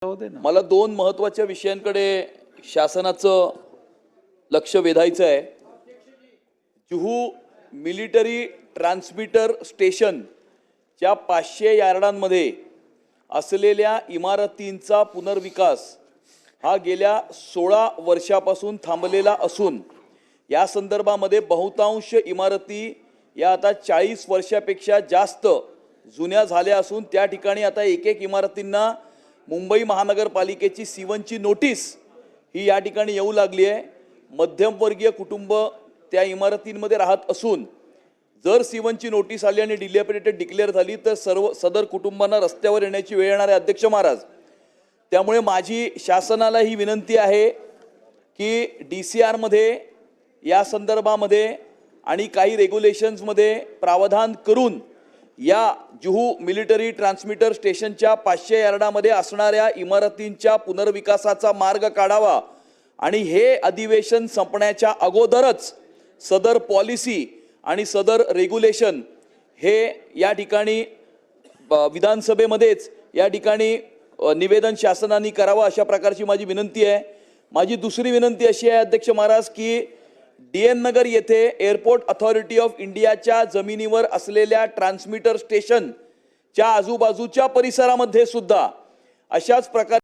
मला दोन महत्त्वाच्या विषयांकडे शासनाचं लक्ष वेधायचं आहे। जुहू मिलिटरी ट्रान्समीटर स्टेशन च्या 500 यार्डांमध्ये असलेल्या इमारतींचा पुनर्विकास हा गेल्या 16 वर्षापासून थांबलेला असून या संदर्भामध्ये बहुतांश इमारती या आता 40 वर्षापेक्षा जास्त जुन्या झाल्या असून त्या ठिकाणी आता एक इमारतींना मुंबई महानगरपालिकेची C1ची नोटीस ही या ठिकाणी येऊ लागली आहे। मध्यमवर्गीय कुटुंब त्या इमारतींमध्ये राहत असून जर C1ची नोटीस आली आणि डिलॅपिडेटेड डिक्लेअर झाली तर सर्व सदर कुटुंबांना रस्त्यावर येण्याची वेळ येणार आहे अध्यक्ष महाराज। त्यामुळे माझी शासनाला ही विनंती आहे की DCR मध्ये या संदर्भामध्ये आणि काही रेग्युलेशन्समध्ये प्रावधान करून या जुहू मिलिटरी ट्रान्समीटर स्टेशनच्या 500 यार्डामध्ये असणाऱ्या इमारतींच्या पुनर्विकासाचा मार्ग काढावा आणि हे अधिवेशन संपण्याच्या अगोदरच सदर पॉलिसी आणि सदर रेग्युलेशन हे या ठिकाणी विधानसभेमध्येच या ठिकाणी निवेदन शासनाने करावं अशा प्रकारची माझी विनंती आहे। माझी दुसरी विनंती अशी आहे अध्यक्ष महाराज की DN नगर येथे एअरपोर्ट अथॉरिटी ऑफ इंडियाच्या जमिनीवर असलेल्या ट्रान्समीटर स्टेशनच्या आजूबाजूच्या परिसरामध्ये सुद्धा अशाच प्रकारे